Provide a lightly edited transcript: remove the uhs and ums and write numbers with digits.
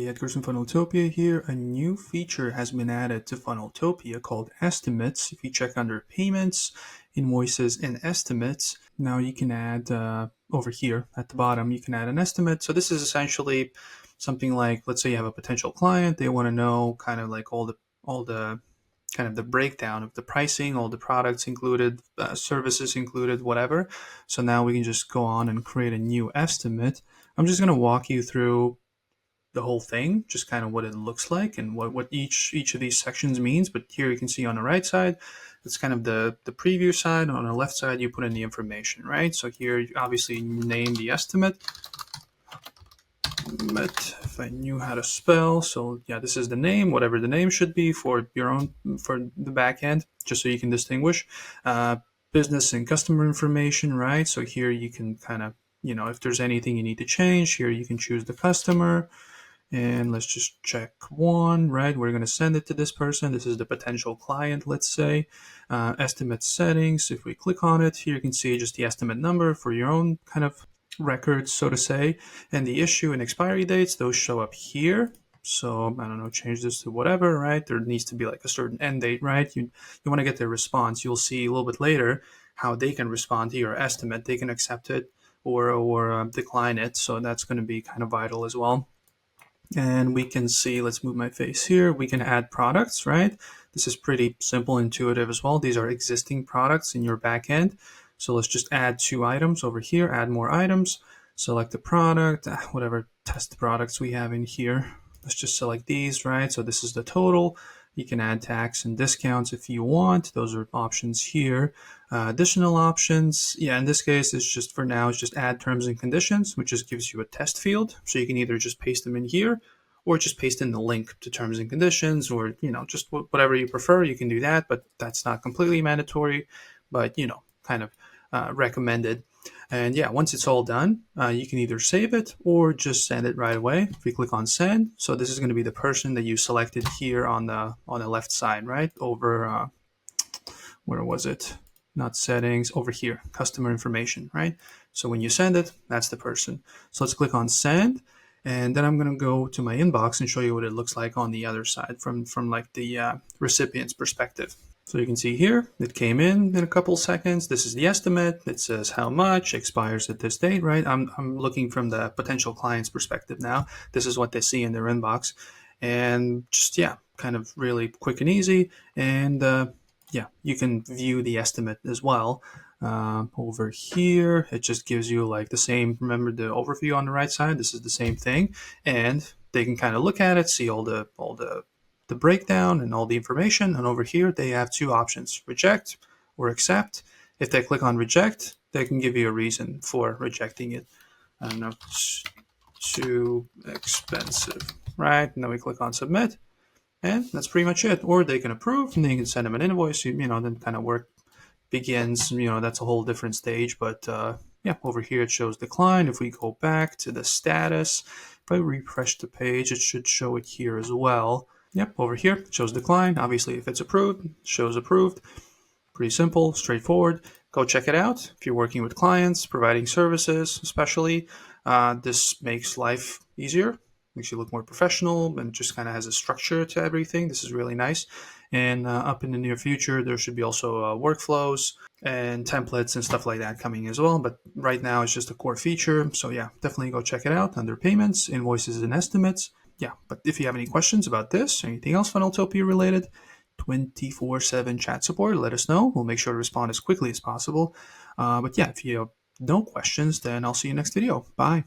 Hey, Edgar's from Funneltopia here. A new feature has been added to Funneltopia called Estimates. If you check under Payments, Invoices, and Estimates, now you can add over here at the bottom, you can add an estimate. So this is essentially something like, let's say you have a potential client, they want to know kind of like all the kind of the breakdown of the pricing, all the products included, services included, whatever. So now we can just go on and create a new estimate. I'm just going to walk you through the whole thing, just kind of what it looks like and what each of these sections means. But here you can see on the right side, it's kind of the preview side. On the left side, you put in the information, right? So here, you obviously name the estimate. But if I knew how to spell, so yeah, this is the name, whatever the name should be for your own, for the back end, just so you can distinguish business and customer information, right? So here you can kind of, if there's anything you need to change, here you can choose the customer. And let's just check one, right? We're going to send it to this person. This is the potential client, let's say. Estimate settings. If we click on it, here you can see just the estimate number for your own kind of records, so to say. And the issue and expiry dates, those show up here. So, I don't know, change this to whatever, right? There needs to be like a certain end date, right? You want to get their response. You'll see a little bit later how they can respond to your estimate. They can accept it or decline it. So that's going to be kind of vital as well. And we can see, let's move my face here. We can add products, right? This is pretty simple, intuitive as well. These are existing products in your backend. So let's just add 2 items over here, add more items, select the product, whatever test products we have in here. Let's just select these, right? So this is the total. You can add tax and discounts if you want. Those are options here. Additional options, yeah, in this case, it's just for now, it's just add terms and conditions, which just gives you a test field. So you can either just paste them in here or just paste in the link to terms and conditions, or, just whatever you prefer, you can do that, but that's not completely mandatory, but, kind of recommended. And yeah, once it's all done, you can either save it or just send it right away. If we click on send, so this is going to be the person that you selected here on the left side, right? Over, where was it? Not settings, over here, customer information, right? So when you send it, that's the person. So let's click on send. And then I'm going to go to my inbox and show you what it looks like on the other side from like the recipient's perspective. So you can see here, it came in a couple seconds. This is the estimate. It says how much, expires at this date, right? I'm looking from the potential client's perspective now. This is what they see in their inbox. And just, yeah, kind of really quick and easy. And yeah, you can view the estimate as well. Over here, it just gives you like the same, remember the overview on the right side? This is the same thing. And they can kind of look at it, see all the breakdown and all the information. And over here, they have 2 options, reject or accept. If they click on reject, they can give you a reason for rejecting it. I don't know, it's too expensive, right? And then we click on submit, and that's pretty much it. Or they can approve, and then you can send them an invoice, then kind of work begins. That's a whole different stage. But yeah, over here, it shows decline. If we go back to the status, if I refresh the page, it should show it here as well. Yep, over here, it shows decline. Obviously, if it's approved, it shows approved. Pretty simple, straightforward. Go check it out. If you're working with clients, providing services, especially, this makes life easier, makes you look more professional, and just kind of has a structure to everything. This is really nice. And up in the near future, there should be also workflows and templates and stuff like that coming as well. But right now, it's just a core feature. So yeah, definitely go check it out under Payments, Invoices, and Estimates. Yeah, but if you have any questions about this or anything else Funneltopia related, 24/7 chat support, let us know. We'll make sure to respond as quickly as possible. But yeah, if you have no questions, then I'll see you next video. Bye.